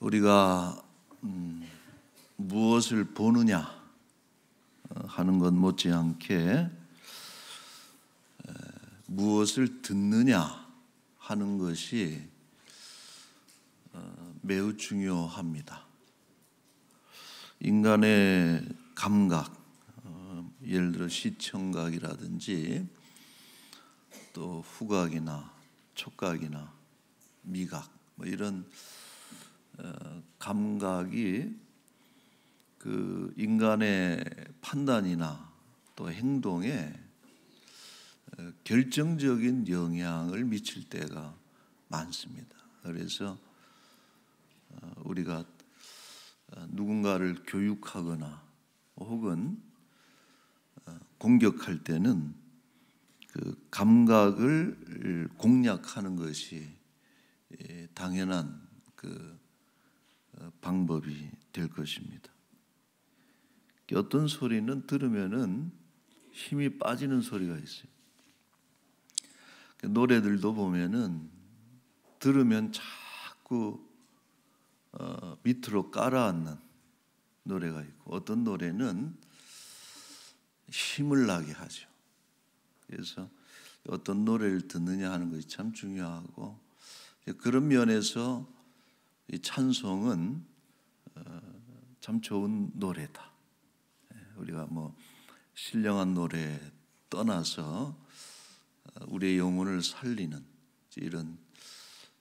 우리가 무엇을 보느냐 하는 것 못지않게 무엇을 듣느냐 하는 것이 매우 중요합니다. 인간의 감각, 예를 들어 시청각이라든지 또 후각이나 촉각이나 미각 이런 감각이 그 인간의 판단이나 또 행동에 결정적인 영향을 미칠 때가 많습니다. 그래서 우리가 누군가를 교육하거나 혹은 공격할 때는 그 감각을 공략하는 것이 당연한 그 방법이 될 것입니다. 어떤 소리는 들으면은 힘이 빠지는 소리가 있어요. 노래들도 보면은 들으면 자꾸 밑으로 깔아앉는 노래가 있고 어떤 노래는 힘을 나게 하죠. 그래서 어떤 노래를 듣느냐 하는 것이 참 중요하고 그런 면에서 이 찬송은 참 좋은 노래다. 우리가 신령한 노래 떠나서 우리의 영혼을 살리는 이런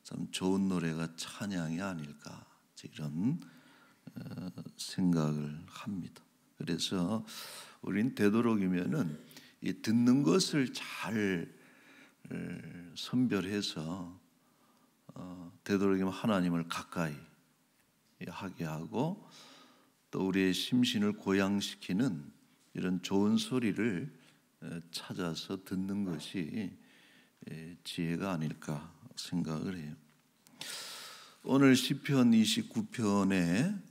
참 좋은 노래가 찬양이 아닐까 이런 생각을 합니다. 그래서 우린 되도록이면은 이 듣는 것을 잘 선별해서 되도록이면 하나님을 가까이 하게 하고 또 우리의 심신을 고양시키는 이런 좋은 소리를 찾아서 듣는 것이 지혜가 아닐까 생각을 해요. 오늘 시편 29편에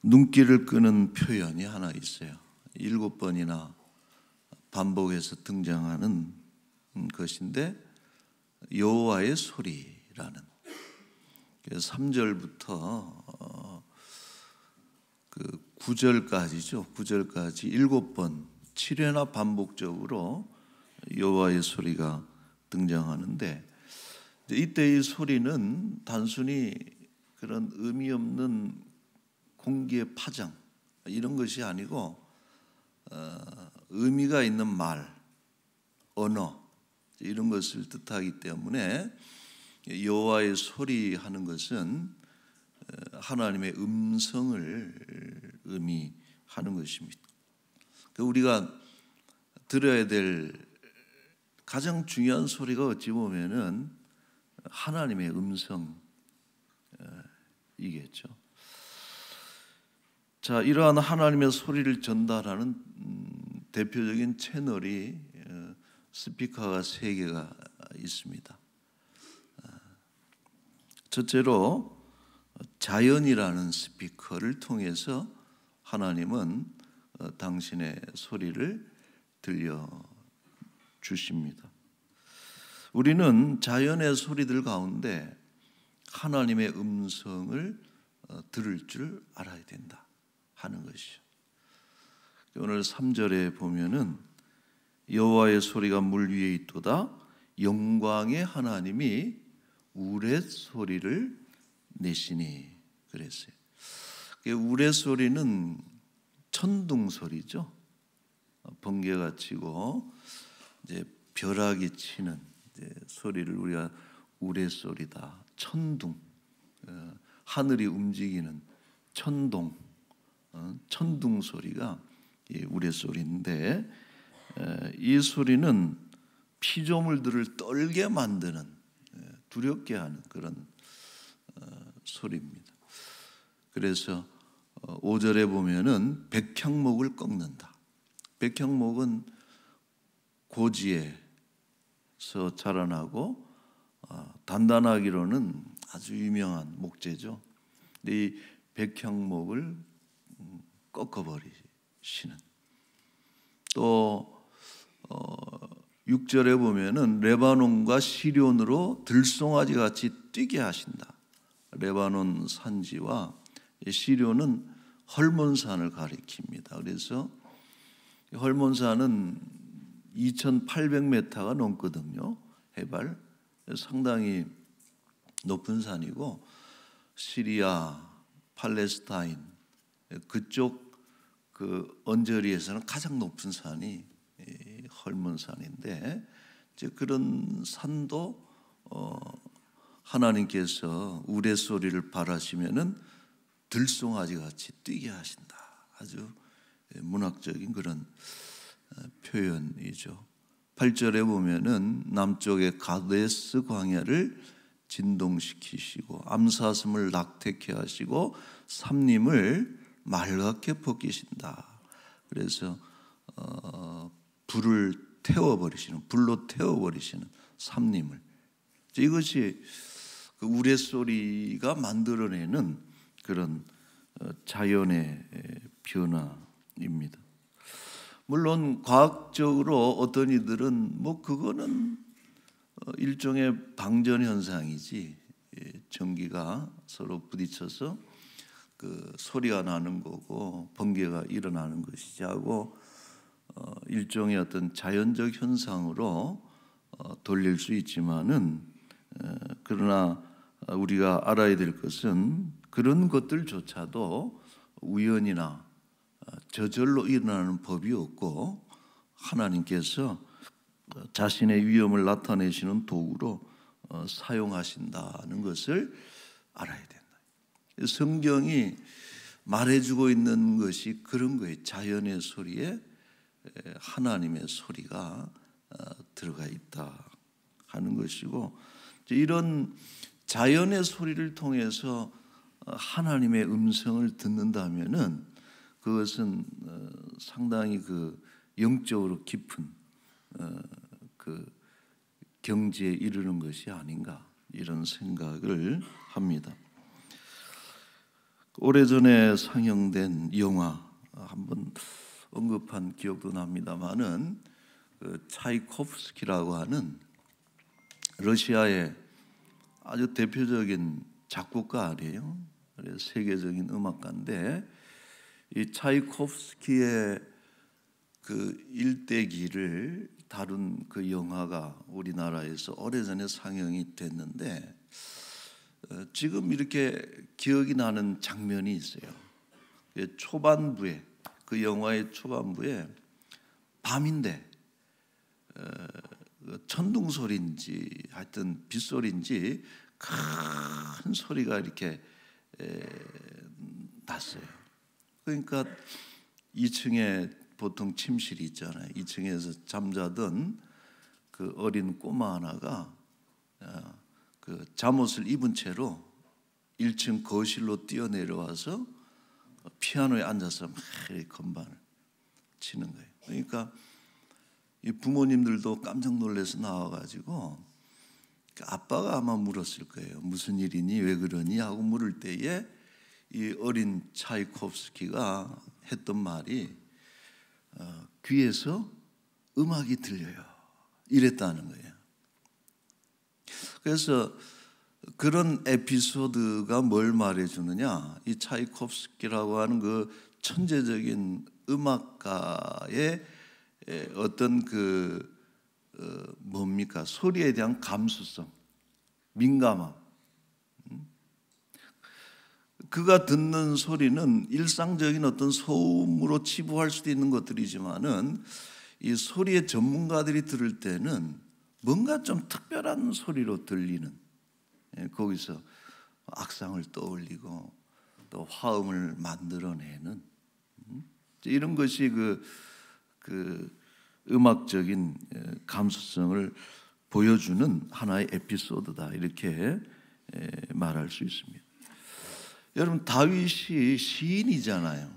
눈길을 끄는 표현이 하나 있어요. 7번이나 반복해서 등장하는 것인데 여호와의 소리라는 3절부터 그 9절까지죠. 9절까지 7번 7회나 반복적으로 여호와의 소리가 등장하는데 이때 이 소리는 단순히 그런 의미 없는 공기의 파장 이런 것이 아니고 의미가 있는 말, 언어 이런 것을 뜻하기 때문에 여호와의 소리하는 것은 하나님의 음성을 의미하는 것입니다. 우리가 들어야 될 가장 중요한 소리가 어찌 보면은 하나님의 음성이겠죠. 자, 이러한 하나님의 소리를 전달하는 대표적인 채널이 스피커가 3개가 있습니다. 첫째로 자연이라는 스피커를 통해서 하나님은 당신의 소리를 들려주십니다. 우리는 자연의 소리들 가운데 하나님의 음성을 들을 줄 알아야 된다 하는 것이죠. 오늘 3절에 보면은 여호와의 소리가 물 위에 있도다 영광의 하나님이 우레소리를 내시니 그랬어요. 우레소리는 천둥소리죠. 번개가 치고 이제 벼락이 치는 소리를 우리가 우레소리다. 천둥, 하늘이 움직이는 천동, 천둥 소리가 우레소리인데 이 소리는 피조물들을 떨게 만드는 두렵게 하는 그런 소리입니다. 그래서 5절에 보면은 백향목을 꺾는다. 백향목은 고지에서 자라나고 단단하기로는 아주 유명한 목재죠. 근데 이 백향목을 꺾어버리시는 또 6절에 보면은 레바논과 시련으로 들송아지 같이 뛰게 하신다. 레바논 산지와 시련은 헐몬산을 가리킵니다. 그래서 헐몬산은 2,800m가 넘거든요. 해발 상당히 높은 산이고, 시리아, 팔레스타인 그쪽 그 언저리에서는 가장 높은 산이 헐몬산인데, 이제 그런 산도 하나님께서 우레소리를 바라시면은 들송아지 같이 뛰게 하신다. 아주 문학적인 그런 표현이죠. 8절에 보면은 남쪽의 가데스 광야를 진동시키시고 암사슴을 낙태케 하시고 삼림을 맑게 벗기신다. 그래서 불을 태워버리시는, 불로 태워버리시는 삼림을, 이것이 그 우레소리가 만들어내는 그런 자연의 변화입니다. 물론 과학적으로 어떤 이들은 뭐 그거는 일종의 방전 현상이지, 전기가 서로 부딪혀서 그 소리가 나는 거고 번개가 일어나는 것이지 하고 일종의 어떤 자연적 현상으로 돌릴 수 있지만은, 그러나 우리가 알아야 될 것은 그런 것들조차도 우연이나 저절로 일어나는 법이 없고, 하나님께서 자신의 위엄을 나타내시는 도구로 사용하신다는 것을 알아야 된다. 성경이 말해주고 있는 것이 그런 거예요. 자연의 소리에 하나님의 소리가 들어가 있다 하는 것이고, 이런 자연의 소리를 통해서 하나님의 음성을 듣는다면은 그것은 상당히 그 영적으로 깊은 그 경지에 이르는 것이 아닌가, 이런 생각을 합니다. 오래전에 상영된 영화 한번 언급한 기억도 납니다만은, 그 차이코프스키라고 하는 러시아의 아주 대표적인 작곡가 아니에요. 그래서 세계적인 음악가인데, 이 차이코프스키의 그 일대기를 다룬 그 영화가 우리나라에서 오래전에 상영이 됐는데, 지금 이렇게 기억이 나는 장면이 있어요. 초반부에, 그 영화의 초반부에 밤인데 천둥 소리인지 하여튼 빗소리인지 큰 소리가 이렇게 났어요. 그러니까 2층에 보통 침실이 있잖아요. 2층에서 잠자던 그 어린 꼬마 하나가 그 잠옷을 입은 채로 1층 거실로 뛰어내려와서 피아노에 앉아서 막 건반을 치는 거예요. 그러니까 이 부모님들도 깜짝 놀라서 나와가지고, 아빠가 아마 물었을 거예요. 무슨 일이니, 왜 그러니 하고 물을 때에 이 어린 차이코프스키가 했던 말이 귀에서 음악이 들려요, 이랬다는 거예요. 그래서 그런 에피소드가 뭘 말해주느냐, 이 차이코프스키라고 하는 그 천재적인 음악가의 어떤 그 뭡니까, 소리에 대한 감수성, 민감함. 그가 듣는 소리는 일상적인 어떤 소음으로 치부할 수도 있는 것들이지만은, 이 소리의 전문가들이 들을 때는 뭔가 좀 특별한 소리로 들리는, 거기서 악상을 떠올리고 또 화음을 만들어내는, 이런 것이 그 음악적인 감수성을 보여주는 하나의 에피소드다, 이렇게 말할 수 있습니다. 여러분, 다윗이 시인이잖아요.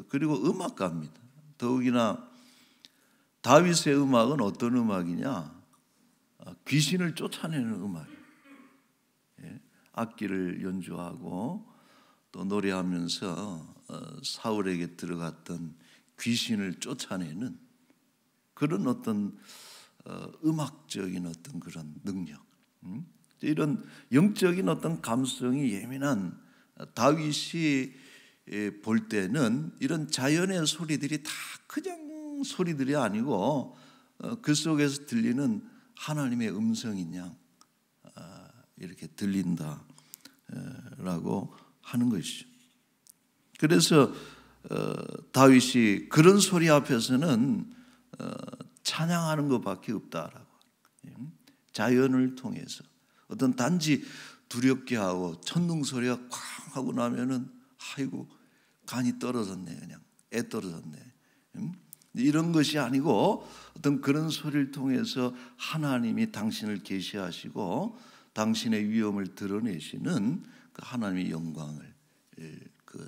그리고 음악가입니다. 더욱이나 다윗의 음악은 어떤 음악이냐, 귀신을 쫓아내는 음악이에요. 악기를 연주하고 또 노래하면서 사울에게 들어갔던 귀신을 쫓아내는 그런 어떤 음악적인 어떤 그런 능력, 이런 영적인 어떤 감성이 예민한 다윗이 볼 때는 이런 자연의 소리들이 다 그냥 소리들이 아니고 그 속에서 들리는 하나님의 음성인 양 이렇게 들린다라고 하는 것이죠. 그래서 다윗이 그런 소리 앞에서는 찬양하는 것밖에 없다라고. 자연을 통해서 어떤 단지 두렵게 하고 천둥 소리가 쾅 하고 나면은 아이고 간이 떨어졌네, 그냥 애 떨어졌네. 이런 것이 아니고 어떤 그런 소리를 통해서 하나님이 당신을 계시하시고 당신의 위엄을 드러내시는 그 하나님의 영광을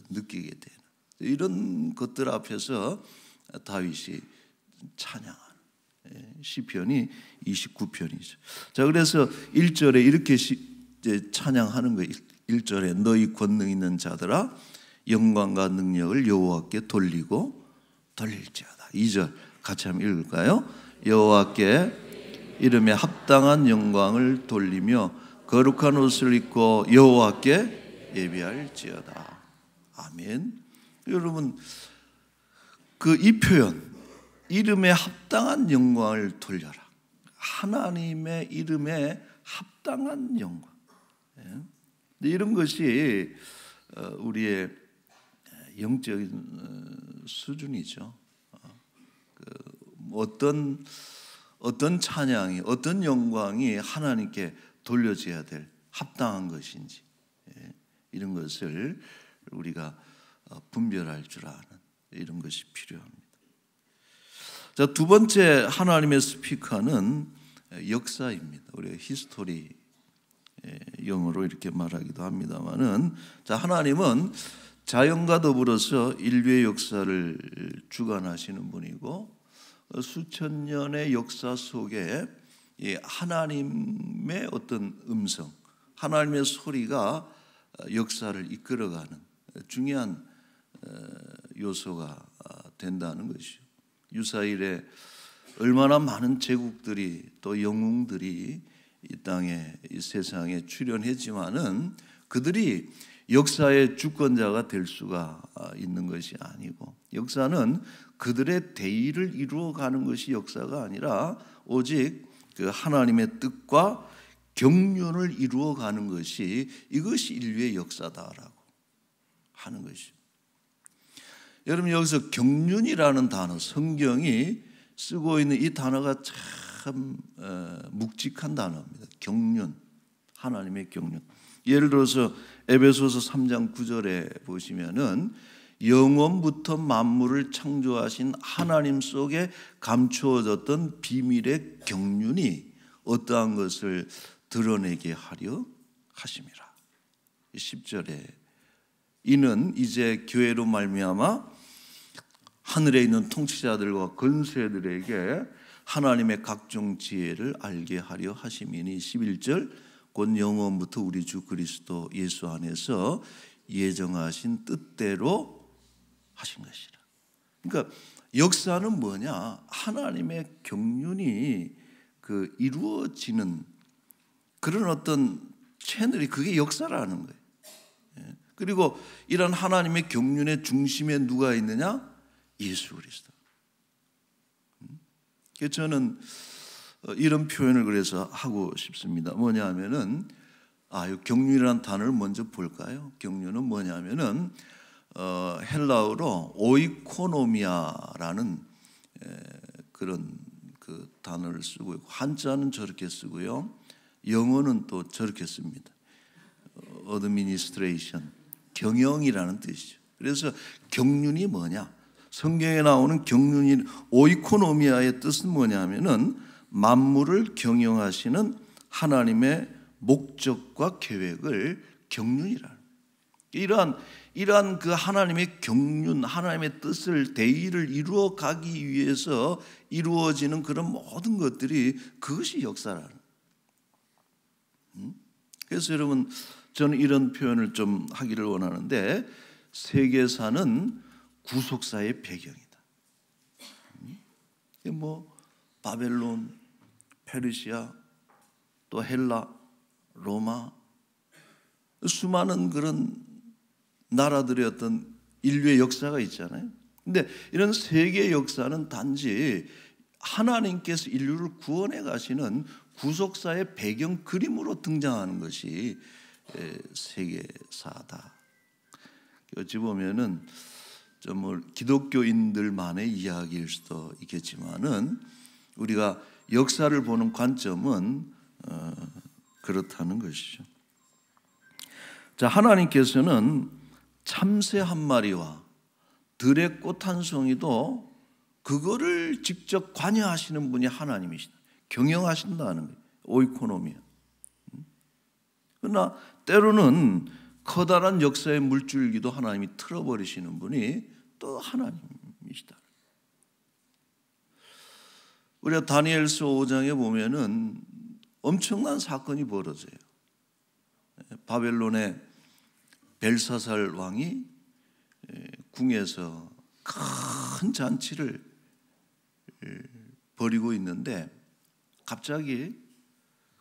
느끼게 되는 이런 것들 앞에서 다윗이 찬양하는 시편이 29편이죠. 자, 그래서 1절에 이렇게 찬양하는 거예요. 1절에 너희 권능 있는 자들아 영광과 능력을 여호와께 돌리고 돌릴지어다. 2절 같이 한번 읽을까요? 여호와께 이름에 합당한 영광을 돌리며 거룩한 옷을 입고 여호와께 예배할지어다. 아멘. 여러분, 이 표현 이름에 합당한 영광을 돌려라. 하나님의 이름에 합당한 영광. 이런 것이 우리의 영적인 수준이죠. 어떤 찬양이, 어떤 영광이 하나님께 돌려져야 될 합당한 것인지 이런 것을 우리가 분별할 줄 아는 이런 것이 필요합니다. 자, 두 번째 하나님의 스피커는 역사입니다. 우리가 히스토리 영어로 이렇게 말하기도 합니다만은, 자, 하나님은 자연과 더불어서 인류의 역사를 주관하시는 분이고 수천 년의 역사 속에 하나님의 어떤 음성, 하나님의 소리가 역사를 이끌어가는 중요한 요소가 된다는 것이죠. 유사일에 얼마나 많은 제국들이 또 영웅들이 이 땅에 이 세상에 출현했지만은 그들이 역사의 주권자가 될 수가 있는 것이 아니고, 역사는 그들의 대의를 이루어가는 것이 역사가 아니라 오직 그 하나님의 뜻과 경륜을 이루어가는 것이, 이것이 인류의 역사다라고 하는 것이죠. 여러분, 여기서 경륜이라는 단어, 성경이 쓰고 있는 이 단어가 참 묵직한 단어입니다. 경륜, 하나님의 경륜. 예를 들어서 에베소서 3장 9절에 보시면은 영원부터 만물을 창조하신 하나님 속에 감추어졌던 비밀의 경륜이 어떠한 것을 드러내게 하려 하심이라. 10절에 이는 이제 교회로 말미암아 하늘에 있는 통치자들과 권세들에게 하나님의 각종 지혜를 알게 하려 하심이니 11절 곧 영원부터 우리 주 그리스도 예수 안에서 예정하신 뜻대로 하신 것이라. 그러니까 역사는 뭐냐? 하나님의 경륜이 이루어지는 그런 어떤 채널이, 그게 역사라는 거예요. 그리고 이런 하나님의 경륜의 중심에 누가 있느냐? 예수 그리스도. 그래서 저는 이런 표현을 그래서 하고 싶습니다. 뭐냐 하면은, 경륜이라는 단어를 먼저 볼까요? 경륜은 뭐냐 하면은 헬라어로 오이코노미아라는 그런 그 단어를 쓰고 있고, 한자는 저렇게 쓰고요, 영어는 또 저렇게 씁니다. 어드미니스트레이션, 경영이라는 뜻이죠. 그래서 경륜이 뭐냐? 성경에 나오는 경륜이, 오이코노미아의 뜻은 뭐냐 하면은 만물을 경영하시는 하나님의 목적과 계획을 경륜이라는, 이러한 그 하나님의 경륜, 하나님의 뜻을, 대의를 이루어 가기 위해서 이루어지는 그런 모든 것들이, 그것이 역사라는. 그래서 여러분, 저는 이런 표현을 좀 하기를 원하는데, 세계사는 구속사의 배경이다. 바벨론, 페르시아, 또 헬라, 로마, 수많은 그런 나라들의 어떤 인류의 역사가 있잖아요. 근데 이런 세계 역사는 단지 하나님께서 인류를 구원해 가시는 구속사의 배경 그림으로 등장하는 것이 세계사다. 어찌 보면은 좀 기독교인들만의 이야기일 수도 있겠지만은 우리가 역사를 보는 관점은 그렇다는 것이죠. 자, 하나님께서는 참새 한 마리와 들의 꽃 한 송이도 그거를 직접 관여하시는 분이 하나님이시다. 경영하신다는 거예요. 오이코노미아. 그러나 때로는 커다란 역사의 물줄기도 하나님이 틀어버리시는 분이 또 하나님이시다. 우리가 다니엘서 5장에 보면은 엄청난 사건이 벌어져요. 바벨론의 벨사살 왕이 궁에서 큰 잔치를 벌이고 있는데 갑자기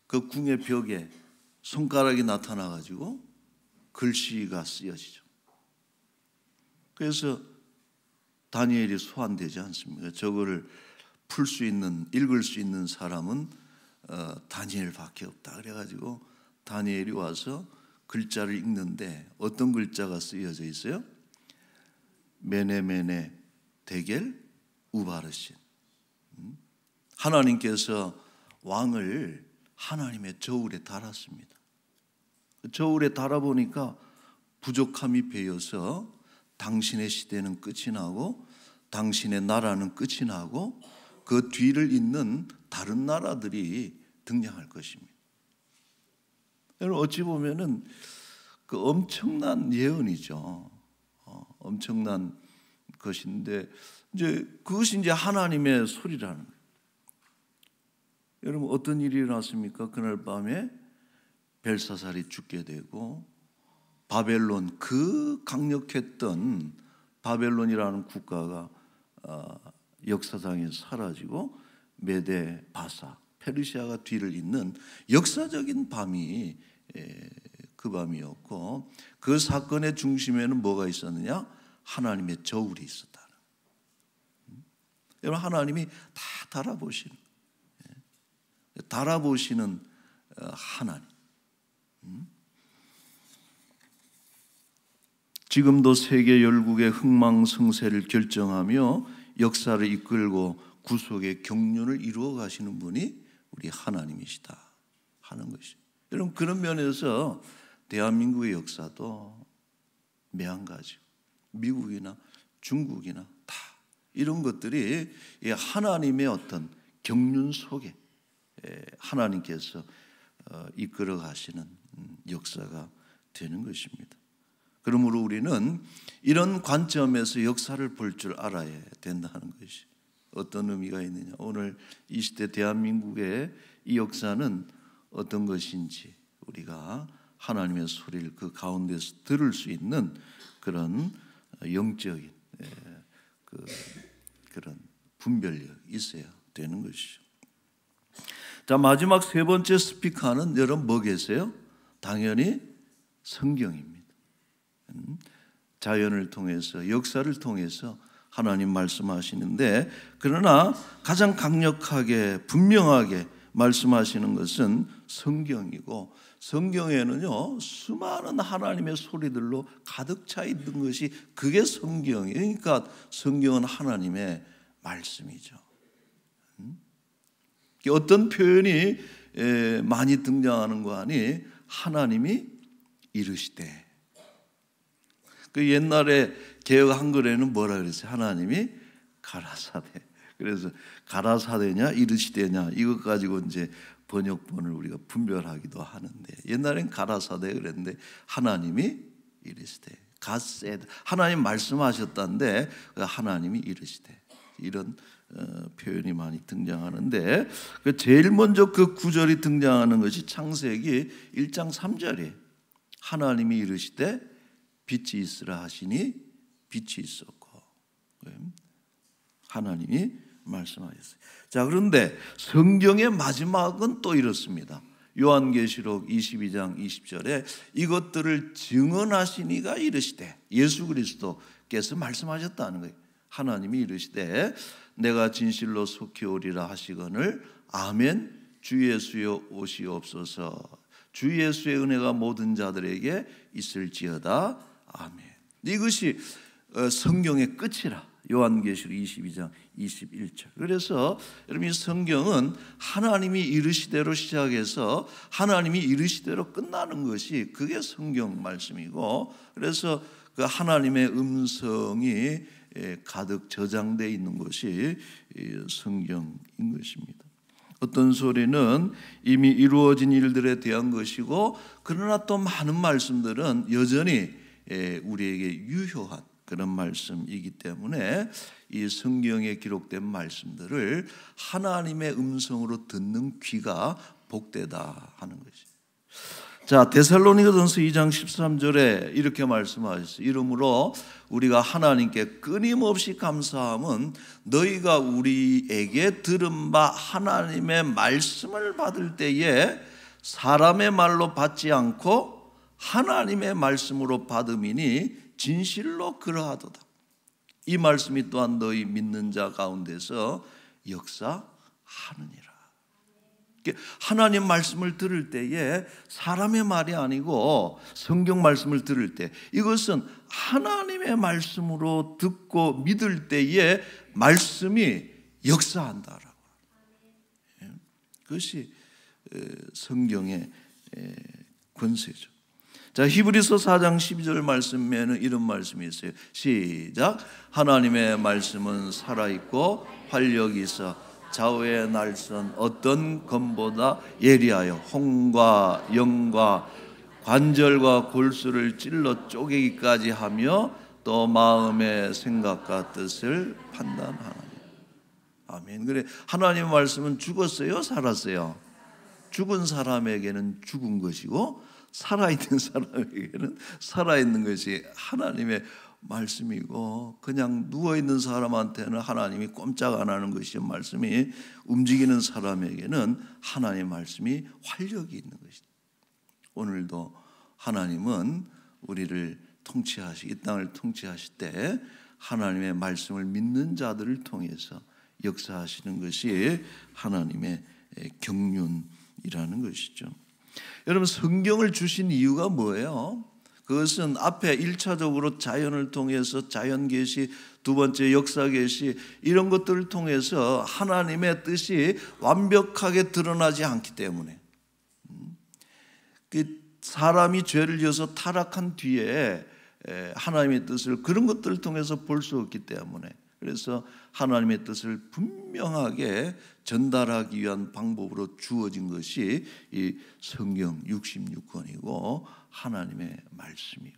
그 궁의 벽에 손가락이 나타나가지고 글씨가 쓰여지죠. 그래서 다니엘이 소환되지 않습니까? 저거를 풀 수 있는, 읽을 수 있는 사람은 다니엘밖에 없다. 그래가지고 다니엘이 와서 글자를 읽는데 어떤 글자가 쓰여져 있어요? 메네메네 데겔 우바르신. 하나님께서 왕을 하나님의 저울에 달았습니다. 저울에 달아보니까 부족함이 배어서 당신의 시대는 끝이 나고 당신의 나라는 끝이 나고 그 뒤를 잇는 다른 나라들이 등장할 것입니다. 여러분 어찌 보면은 그 엄청난 예언이죠. 엄청난 것인데 이제 그것이 이제 하나님의 소리라는 거예요. 여러분 어떤 일이 일어났습니까? 그날 밤에 벨사살이 죽게 되고 바벨론, 그 강력했던 바벨론이라는 국가가 역사상에 사라지고 메데, 바사, 페르시아가 뒤를 잇는 역사적인 밤이 그 밤이었고 그 사건의 중심에는 뭐가 있었느냐? 하나님의 저울이 있었다. 여러분 하나님이 다 달아보시는 하나님. 지금도 세계 열국의 흥망성쇠를 결정하며 역사를 이끌고 구속의 경륜을 이루어 가시는 분이 우리 하나님이시다 하는 것이죠. 여러분 그런 면에서 대한민국의 역사도 매한가지고 미국이나 중국이나 다 이런 것들이 하나님의 어떤 경륜 속에 하나님께서 이끌어 가시는 역사가 되는 것입니다. 그러므로 우리는 이런 관점에서 역사를 볼 줄 알아야 된다는 것이 어떤 의미가 있느냐. 오늘 이 시대 대한민국의 이 역사는 어떤 것인지 우리가 하나님의 소리를 그 가운데서 들을 수 있는 그런 영적인 그런 분별력이 있어야 되는 것이죠. 자, 마지막 세 번째 스피커는 여러분 뭐 계세요? 당연히 성경입니다. 자연을 통해서 역사를 통해서 하나님 말씀하시는데 그러나 가장 강력하게 분명하게 말씀하시는 것은 성경이고 성경에는요 수많은 하나님의 소리들로 가득 차 있는 것이 그게 성경이에요. 그러니까 성경은 하나님의 말씀이죠. 어떤 표현이 많이 등장하는 거 아니? 하나님이 이르시되. 그 옛날에 개역 한글에는 뭐라 그랬어요? 하나님이 가라사대. 그래서 가라사대냐 이르시되냐 이것 가지고 이제 번역본을 우리가 분별하기도 하는데 옛날엔 가라사대 그랬는데 하나님이 이르시되. 갓세드. 하나님 말씀하셨다는데 하나님이 이르시되. 이런 표현이 많이 등장하는데 제일 먼저 그 구절이 등장하는 것이 창세기 1장 3절이에요. 하나님이 이르시되 빛이 있으라 하시니 빛이 있었고 하나님이 말씀하셨어요. 자, 그런데 성경의 마지막은 또 이렇습니다. 요한계시록 22장 20절에 이것들을 증언하신 이가 이르시되, 예수 그리스도께서 말씀하셨다는 거예요. 하나님이 이르시되 내가 진실로 속히 오리라 하시거늘 아멘. 주 예수여 오시옵소서. 주 예수의 은혜가 모든 자들에게 있을지어다. 아멘. 이것이 성경의 끝이라. 요한계시록 22장 21절. 그래서 여러분, 이 성경은 하나님이 이르시대로 시작해서 하나님이 이르시대로 끝나는 것이 그게 성경 말씀이고, 그래서 그 하나님의 음성이 가득 저장되어 있는 것이 성경인 것입니다. 어떤 소리는 이미 이루어진 일들에 대한 것이고, 그러나 또 많은 말씀들은 여전히 우리에게 유효한 그런 말씀이기 때문에 이 성경에 기록된 말씀들을 하나님의 음성으로 듣는 귀가 복되다 하는 것이죠. 자, 데살로니가전서 2장 13절에 이렇게 말씀하셨어요. 이러므로 우리가 하나님께 끊임없이 감사함은 너희가 우리에게 들은 바 하나님의 말씀을 받을 때에 사람의 말로 받지 않고 하나님의 말씀으로 받음이니 진실로 그러하도다. 이 말씀이 또한 너희 믿는 자 가운데서 역사하느니라. 하나님 말씀을 들을 때에 사람의 말이 아니고 성경 말씀을 들을 때 이것은 하나님의 말씀으로 듣고 믿을 때에 말씀이 역사한다라고. 그것이 성경의 권세죠. 자, 히브리서 4장 12절 말씀에는 이런 말씀이 있어요. 시작. 하나님의 말씀은 살아있고 활력이 있어 좌우의 날선 어떤 검보다 예리하여 홍과 영과 관절과 골수를 찔러 쪼개기까지 하며 또 마음의 생각과 뜻을 판단하느니라. 아멘. 그래, 하나님의 말씀은 죽었어요, 살았어요? 죽은 사람에게는 죽은 것이고 살아있는 사람에게는 살아있는 것이 하나님의 말씀이고, 그냥 누워있는 사람한테는 하나님이 꼼짝 안 하는 것이 말씀이, 움직이는 사람에게는 하나님의 말씀이 활력이 있는 것이다. 오늘도 하나님은 우리를 통치하시고 이 땅을 통치하실 때 하나님의 말씀을 믿는 자들을 통해서 역사하시는 것이 하나님의 경륜이라는 것이죠. 여러분, 성경을 주신 이유가 뭐예요? 그것은 앞에 1차적으로 자연을 통해서 자연 계시, 두 번째 역사 계시, 이런 것들을 통해서 하나님의 뜻이 완벽하게 드러나지 않기 때문에, 그 사람이 죄를 지어서 타락한 뒤에 하나님의 뜻을 그런 것들을 통해서 볼 수 없기 때문에, 그래서 하나님의 뜻을 분명하게 전달하기 위한 방법으로 주어진 것이 이 성경 66권이고 하나님의 말씀이고,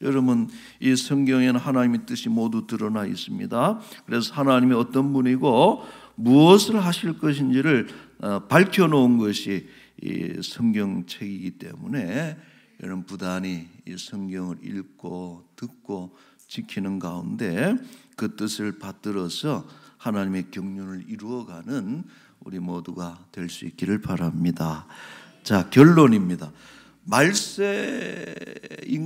여러분, 이 성경에는 하나님의 뜻이 모두 드러나 있습니다. 그래서 하나님이 어떤 분이고 무엇을 하실 것인지를 밝혀놓은 것이 이 성경책이기 때문에 여러분, 부단히 이 성경을 읽고 듣고 지키는 가운데 그 뜻을 받들어서 하나님의 경륜을 이루어가는 우리 모두가 될 수 있기를 바랍니다. 자, 결론입니다. 말세인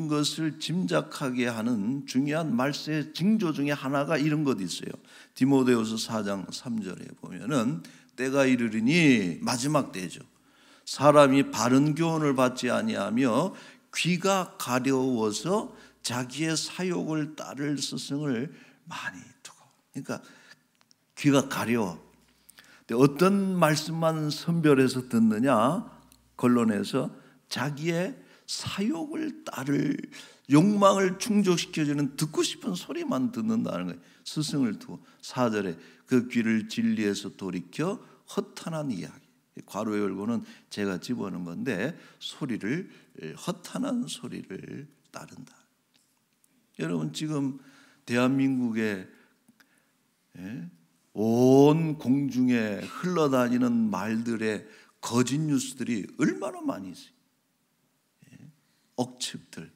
것을 짐작하게 하는 중요한 말세의 징조 중에 하나가 이런 것이 있어요. 디모데후서 4장 3절에 보면은 때가 이르리니, 마지막 때죠. 사람이 바른 교훈을 받지 아니하며 귀가 가려워서 자기의 사욕을 따를 스승을 많이 두고. 그러니까 귀가 가려워. 어떤 말씀만 선별해서 듣느냐? 권론에서 자기의 사욕을 따를 욕망을 충족시켜주는 듣고 싶은 소리만 듣는다는 거예요. 스승을 두고. 4절에 그 귀를 진리에서 돌이켜 허탄한 이야기. 괄호 열고는 제가 집어넣은 건데, 소리를, 허탄한 소리를 따른다. 여러분, 지금 대한민국의 온 공중에 흘러다니는 말들의 거짓 뉴스들이 얼마나 많이 있어요. 억측들.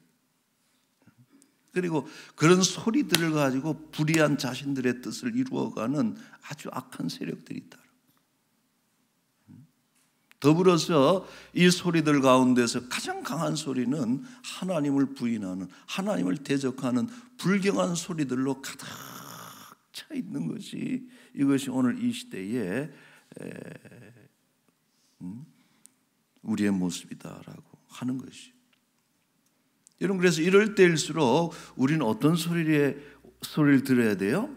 그리고 그런 소리들을 가지고 불의한 자신들의 뜻을 이루어가는 아주 악한 세력들이 있다. 더불어서 이 소리들 가운데서 가장 강한 소리는 하나님을 부인하는, 하나님을 대적하는 불경한 소리들로 가득 차 있는 것이, 이것이 오늘 이 시대의 우리의 모습이다라고 하는 것이. 여러분, 그래서 이럴 때일수록 우리는 어떤 소리를 들어야 돼요?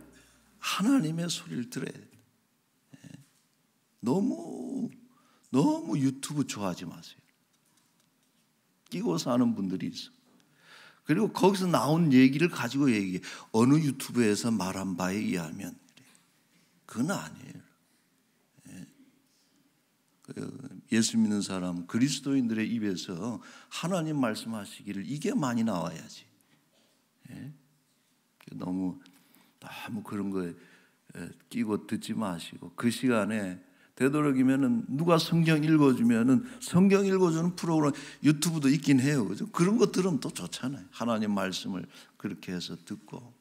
하나님의 소리를 들어야 돼요. 너무 유튜브 좋아하지 마세요. 끼고 사는 분들이 있어. 그리고 거기서 나온 얘기를 가지고 얘기해. 어느 유튜브에서 말한 바에 의하면. 그건 아니에요. 예수 믿는 사람, 그리스도인들의 입에서 하나님 말씀하시기를 이게 많이 나와야지. 너무 그런 거에 끼고 듣지 마시고, 그 시간에 되도록이면은 누가 성경 읽어주면은 성경 읽어주는 프로그램 유튜브도 있긴 해요. 그죠? 그런 거 들으면 또 좋잖아요. 하나님 말씀을 그렇게 해서 듣고,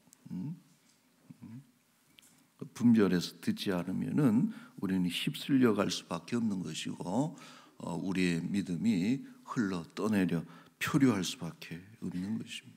분별해서 듣지 않으면은 우리는 휩쓸려 갈 수밖에 없는 것이고, 우리의 믿음이 흘러 떠내려 표류할 수밖에 없는 것입니다.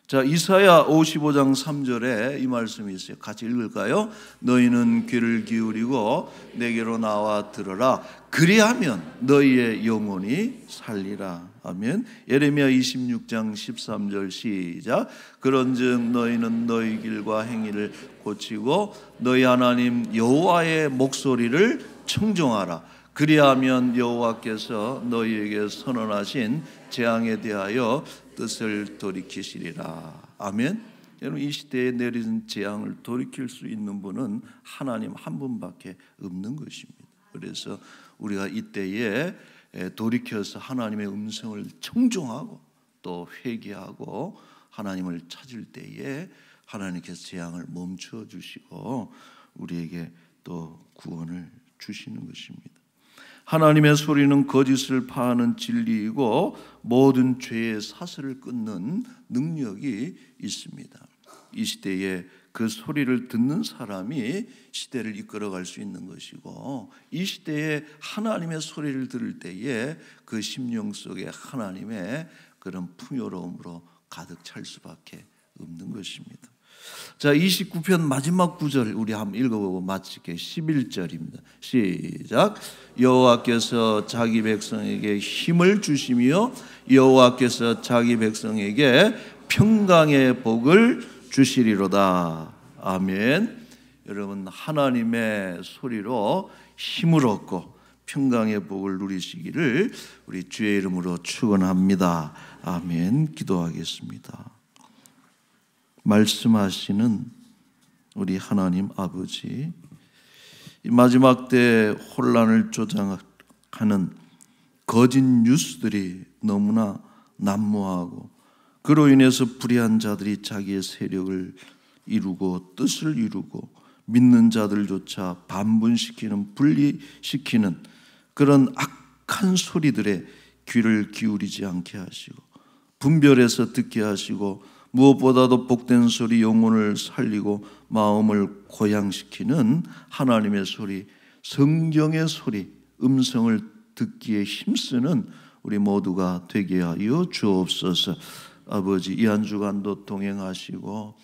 자, 이사야 55장 3절에 이 말씀이 있어요. 같이 읽을까요? 너희는 귀를 기울이고 내게로 나와 들어라. 그리하면 너희의 영혼이 살리라. 아멘. 예레미야 26장 13절 시작. 그런즉 너희는 너희 길과 행위를 고치고 너희 하나님 여호와의 목소리를 청종하라. 그리하면 여호와께서 너희에게 선언하신 재앙에 대하여 뜻을 돌이키시리라. 아멘. 여러분, 이 시대에 내리는 재앙을 돌이킬 수 있는 분은 하나님 한 분밖에 없는 것입니다. 그래서 우리가 이때에 돌이켜서 하나님의 음성을 청종하고 또 회개하고 하나님을 찾을 때에 하나님께서 재앙을 멈추어 주시고 우리에게 또 구원을 주시는 것입니다. 하나님의 소리는 거짓을 파하는 진리이고 모든 죄의 사슬을 끊는 능력이 있습니다. 이 시대에 그 소리를 듣는 사람이 시대를 이끌어갈 수 있는 것이고, 이 시대에 하나님의 소리를 들을 때에 그 심령 속에 하나님의 그런 풍요로움으로 가득 찰 수밖에 없는 것입니다. 자, 29편 마지막 구절 우리 한번 읽어보고 마칠게요. 11절입니다. 시작. 여호와께서 자기 백성에게 힘을 주시며 여호와께서 자기 백성에게 평강의 복을 주시리로다. 아멘. 여러분, 하나님의 소리로 힘을 얻고 평강의 복을 누리시기를 우리 주의 이름으로 축원합니다. 아멘. 기도하겠습니다. 말씀하시는 우리 하나님 아버지, 이 마지막 때 혼란을 조장하는 거짓 뉴스들이 너무나 난무하고, 그로 인해서 불의한 자들이 자기의 세력을 이루고 뜻을 이루고 믿는 자들조차 반분시키는, 분리시키는 그런 악한 소리들에 귀를 기울이지 않게 하시고 분별해서 듣게 하시고, 무엇보다도 복된 소리, 영혼을 살리고 마음을 고향시키는 하나님의 소리, 성경의 소리, 음성을 듣기에 힘쓰는 우리 모두가 되게 하여 주옵소서. 아버지, 이 한 주간도 동행하시고,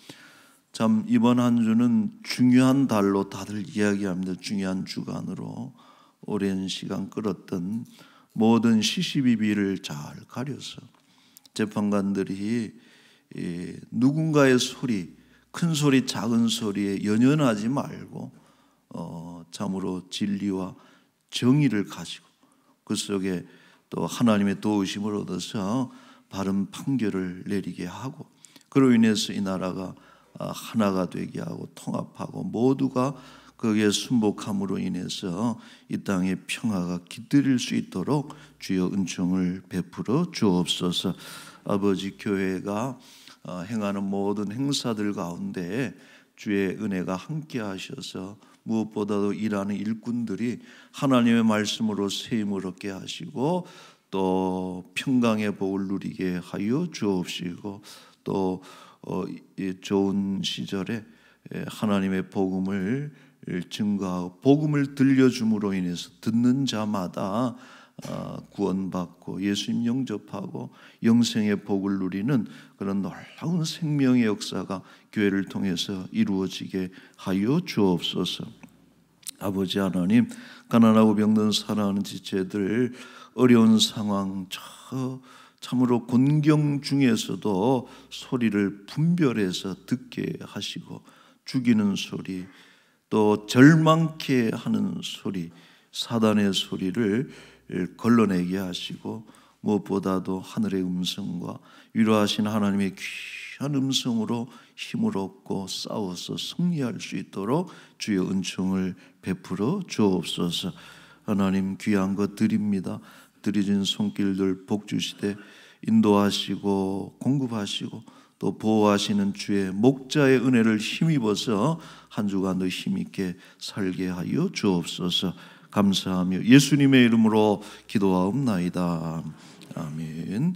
참 이번 한 주는 중요한 달로 다들 이야기합니다. 중요한 주간으로 오랜 시간 끌었던 모든 시시비비를 잘 가려서 재판관들이 누군가의 소리, 큰 소리, 작은 소리에 연연하지 말고 참으로 진리와 정의를 가지고 그 속에 또 하나님의 도우심을 얻어서 바른 판결을 내리게 하고, 그로 인해서 이 나라가 하나가 되게 하고 통합하고 모두가 거기에 순복함으로 인해서 이 땅의 평화가 깃들일 수 있도록 주여 은총을 베풀어 주옵소서. 아버지, 교회가 행하는 모든 행사들 가운데 주의 은혜가 함께 하셔서 무엇보다도 일하는 일꾼들이 하나님의 말씀으로 세임을 얻게 하시고 또 평강의 복을 누리게 하여 주옵시고, 또 이 좋은 시절에 하나님의 복음을 증거하고 복음을 들려줌으로 인해서 듣는 자마다 구원받고 예수님 영접하고 영생의 복을 누리는 그런 놀라운 생명의 역사가 교회를 통해서 이루어지게 하여 주옵소서. 아버지 하나님, 가난하고 병든 사랑하는 지체들 어려운 상황 참으로 곤경 중에서도 소리를 분별해서 듣게 하시고 죽이는 소리 또 절망케 하는 소리 사단의 소리를 걸러내게 하시고 무엇보다도 하늘의 음성과 위로하신 하나님의 귀한 음성으로 힘을 얻고 싸워서 승리할 수 있도록 주의 은총을 베풀어 주옵소서. 하나님 귀한 것 드립니다. 드려진 손길들 복 주시되 인도하시고 공급하시고 또 보호하시는 주의 목자의 은혜를 힘입어서 한 주간도 힘있게 살게 하여 주옵소서. 감사하며 예수님의 이름으로 기도하옵나이다. 아멘.